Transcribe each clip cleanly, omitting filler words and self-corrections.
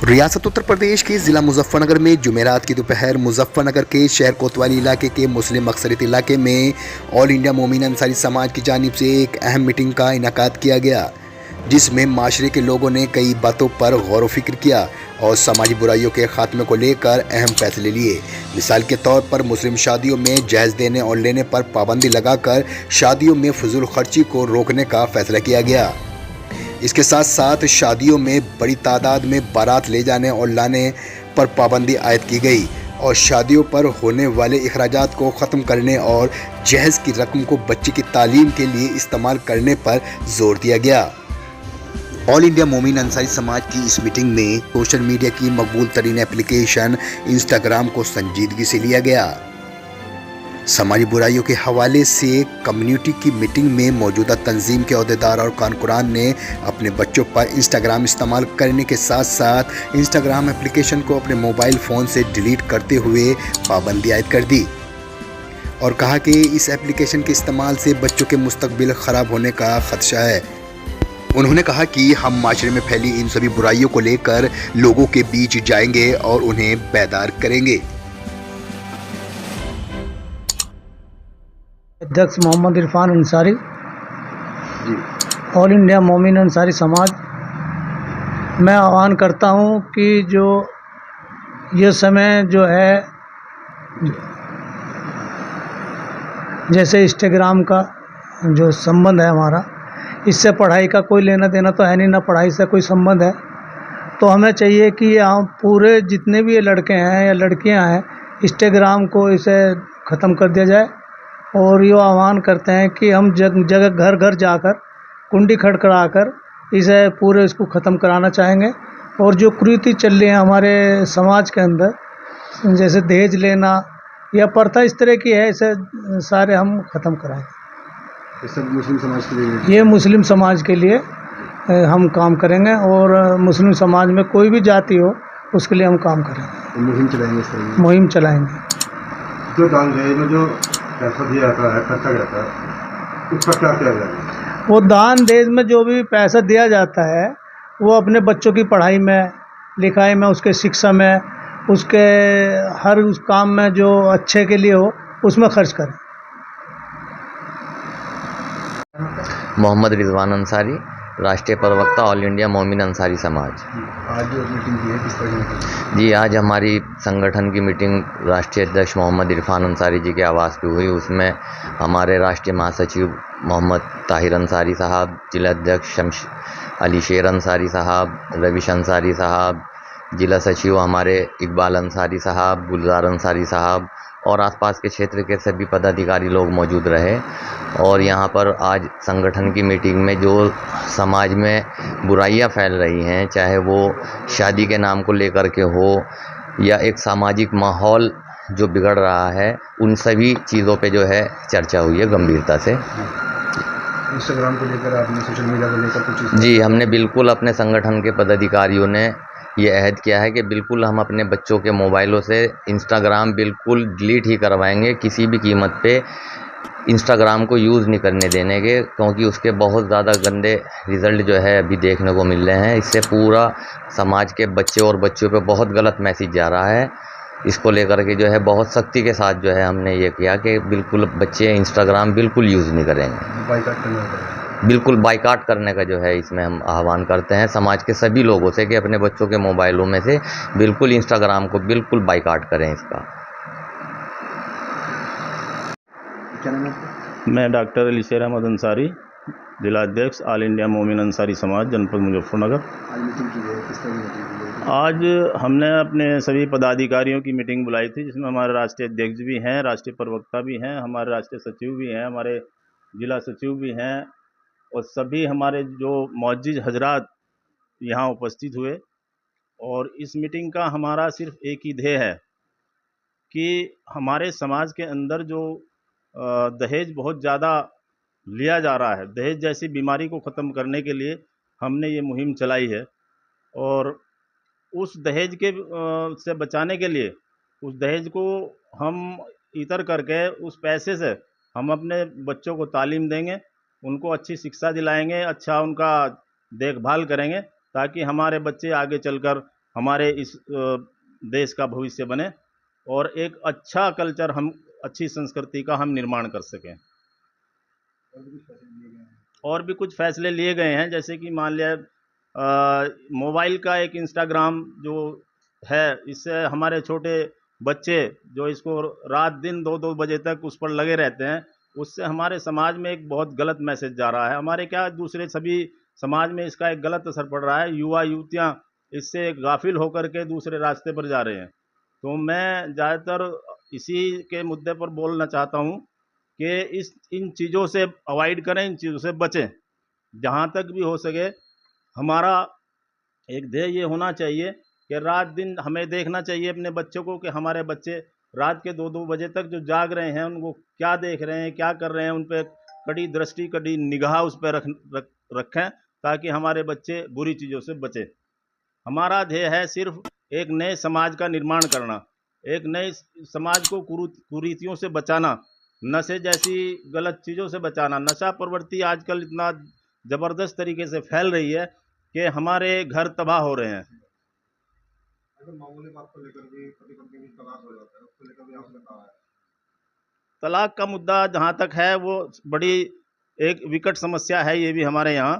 रियासत उत्तर प्रदेश के जिला मुजफ्फरनगर में जुमेरात की दोपहर मुजफ्फरनगर के शहर कोतवाली इलाके के मुस्लिम अक्सरियत इलाके में ऑल इंडिया मोमिन अंसारी समाज की जानिब से एक अहम मीटिंग का इनेकाद किया गया, जिसमें माशरे के लोगों ने कई बातों पर गौर व फिक्र किया और समाजी बुराइयों के खात्मे को लेकर अहम फैसले लिए। मिसाल के तौर पर मुस्लिम शादियों में जहेज देने और लेने पर पाबंदी लगाकर शादियों में फजूल खर्ची को रोकने का फैसला किया गया। इसके साथ साथ शादियों में बड़ी तादाद में बारात ले जाने और लाने पर पाबंदी आयद की गई और शादियों पर होने वाले अखराजात को ख़त्म करने और जहेज़ की रकम को बच्चे की तालीम के लिए इस्तेमाल करने पर जोर दिया गया। ऑल इंडिया मोमिन अंसारी समाज की इस मीटिंग में सोशल मीडिया की मकबूल तरीन एप्लीकेशन इंस्टाग्राम को संजीदगी से लिया गया। समाजी बुराइयों के हवाले से कम्युनिटी की मीटिंग में मौजूदा तंजीम के अहदेदार और कारकुनान ने अपने बच्चों पर इंस्टाग्राम इस्तेमाल करने के साथ साथ इंस्टाग्राम एप्लीकेशन को अपने मोबाइल फ़ोन से डिलीट करते हुए पाबंदी आयद कर दी और कहा कि इस एप्लीकेशन के इस्तेमाल से बच्चों के मुस्तकबिल ख़राब होने का ख़दशा है। उन्होंने कहा कि हम माशरे में फैली इन सभी बुराइयों को लेकर लोगों के बीच जाएंगे और उन्हें बेदार करेंगे। अध्यक्ष मोहम्मद इरफान अंसारी, ऑल इंडिया मोमिन अंसारी समाज। मैं आह्वान करता हूं कि जो ये समय जो है, जैसे इंस्टाग्राम का जो संबंध है हमारा, इससे पढ़ाई का कोई लेना देना तो है नहीं, ना पढ़ाई से कोई संबंध है। तो हमें चाहिए कि हम पूरे जितने भी ये लड़के हैं या लड़कियां हैं, इंस्टाग्राम को इसे ख़त्म कर दिया जाए। और ये आह्वान करते हैं कि हम जगह घर घर जाकर कुंडी खड़खड़ाकर इसे पूरे इसको ख़त्म कराना चाहेंगे। और जो कुरीति चल रही है हमारे समाज के अंदर, जैसे दहेज लेना या प्रथा इस तरह की है, इसे सारे हम ख़त्म कराएंगे। ये सब मुस्लिम समाज के लिए, ये मुस्लिम समाज के लिए हम काम करेंगे और मुस्लिम समाज में कोई भी जाति हो उसके लिए हम काम करेंगे, मुहिम चलाएंगे। इस तरह मुहिम चलाएंगे। जो दान दहेज में जो पैसा दिया जाता है, खर्चा जाता है, उसका क्या किया जाए? वो दान दहेज में जो भी पैसा दिया जाता है वो अपने बच्चों की पढ़ाई में, लिखाई में, उसके शिक्षा में, उसके हर उस काम में जो अच्छे के लिए हो उसमें खर्च करें। मोहम्मद रिजवान अंसारी, राष्ट्रीय प्रवक्ता, ऑल इंडिया मोमिन अंसारी समाज। आज जो मीटिंग की है, किस तरह की मीटिंग? जी, आज हमारी संगठन की मीटिंग राष्ट्रीय अध्यक्ष मोहम्मद इरफान अंसारी जी के आवास पे हुई। उसमें हमारे राष्ट्रीय महासचिव मोहम्मद ताहिर अंसारी साहब, जिला अध्यक्ष शम्स अली शेर अंसारी साहब, रविश अंसारी साहब, जिला सचिव हमारे इकबाल अंसारी साहब, गुलजार अंसारी साहब और आसपास के क्षेत्र के सभी पदाधिकारी लोग मौजूद रहे। और यहाँ पर आज संगठन की मीटिंग में जो समाज में बुराइयां फैल रही हैं, चाहे वो शादी के नाम को लेकर के हो या एक सामाजिक माहौल जो बिगड़ रहा है, उन सभी चीज़ों पे जो है चर्चा हुई है गंभीरता से। इंस्टाग्राम को लेकर आपने, सोशल मीडिया को लेकर कुछ? जी, हमने बिल्कुल अपने संगठन के पदाधिकारियों ने ये अहद किया है कि बिल्कुल हम अपने बच्चों के मोबाइलों से इंस्टाग्राम बिल्कुल डिलीट ही करवाएंगे, किसी भी कीमत पे इंस्टाग्राम को यूज़ नहीं करने देने के, क्योंकि उसके बहुत ज़्यादा गंदे रिज़ल्ट जो है अभी देखने को मिल रहे हैं। इससे पूरा समाज के बच्चे और बच्चियों पे बहुत गलत मैसेज जा रहा है। इसको लेकर के जो है बहुत सख्ती के साथ जो है हमने ये किया कि बिल्कुल बच्चे इंस्टाग्राम बिल्कुल यूज़ नहीं करेंगे, बाइकाट करना होगा। बिल्कुल बाइकाट करने का जो है इसमें हम आह्वान करते हैं समाज के सभी लोगों से कि अपने बच्चों के मोबाइलों में से बिल्कुल इंस्टाग्राम को बिल्कुल बाइकाट करें इसका। क्या नाम है आपका? मैं डॉक्टर अली शेर अहमद अंसारी, जिला अध्यक्ष ऑल इंडिया मोमिन अंसारी समाज, जनपद मुजफ्फरनगर। आज मीटिंग की है, किस तरह की मीटिंग की है? आज हमने अपने सभी पदाधिकारियों की मीटिंग बुलाई थी, जिसमें हमारे राष्ट्रीय अध्यक्ष भी हैं, राष्ट्रीय प्रवक्ता भी हैं, हमारे राष्ट्रीय सचिव भी हैं, हमारे जिला सचिव भी हैं और सभी हमारे जो मुअज्जिज़ हजरात यहाँ उपस्थित हुए। और इस मीटिंग का हमारा सिर्फ एक ही ध्येय है कि हमारे समाज के अंदर जो दहेज बहुत ज़्यादा लिया जा रहा है, दहेज जैसी बीमारी को ख़त्म करने के लिए हमने ये मुहिम चलाई है। और उस दहेज के से बचाने के लिए, उस दहेज को हम इतर करके उस पैसे से हम अपने बच्चों को तालीम देंगे, उनको अच्छी शिक्षा दिलाएंगे, अच्छा उनका देखभाल करेंगे, ताकि हमारे बच्चे आगे चलकर हमारे इस देश का भविष्य बने और एक अच्छा कल्चर, हम अच्छी संस्कृति का हम निर्माण कर सकें। और भी कुछ फैसले लिए गए हैं, जैसे कि मान लिया मोबाइल का एक इंस्टाग्राम जो है, इससे हमारे छोटे बच्चे जो इसको रात दिन 2-2 बजे तक उस पर लगे रहते हैं, उससे हमारे समाज में एक बहुत गलत मैसेज जा रहा है। हमारे क्या दूसरे सभी समाज में इसका एक गलत असर पड़ रहा है। युवा युवतियाँ इससे गाफिल होकर के दूसरे रास्ते पर जा रहे हैं। तो मैं ज़्यादातर इसी के मुद्दे पर बोलना चाहता हूँ कि इन चीज़ों से अवॉइड करें, इन चीज़ों से बचें। जहाँ तक भी हो सके हमारा एक ध्येय ये होना चाहिए कि रात दिन हमें देखना चाहिए अपने बच्चों को कि हमारे बच्चे रात के 2-2 बजे तक जो जाग रहे हैं उनको क्या देख रहे हैं, क्या कर रहे हैं, उन पर कड़ी दृष्टि, कड़ी निगाह उस पर रखें ताकि हमारे बच्चे बुरी चीज़ों से बचें। हमारा ध्येय है सिर्फ एक नए समाज का निर्माण करना, एक नए समाज को कुरीतियों से बचाना, नशे जैसी गलत चीज़ों से बचाना। नशा प्रवृत्ति आजकल इतना ज़बरदस्त तरीके से फैल रही है कि हमारे घर तबाह हो रहे हैं। मामूली बात को लेकर भी पति पत्नी की तलाक हो जाता है, उसको लेकर भी आपने कहा है। तलाक का मुद्दा जहाँ तक है वो बड़ी एक विकट समस्या है, ये भी हमारे यहाँ,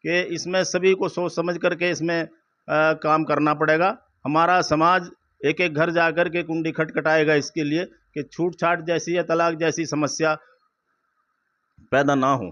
कि इसमें सभी को सोच समझ करके इसमें काम करना पड़ेगा। हमारा समाज एक एक घर जा कर के कुंडी खटखटाएगा इसके लिए कि छूट छाट जैसी या तलाक जैसी समस्या पैदा ना हो।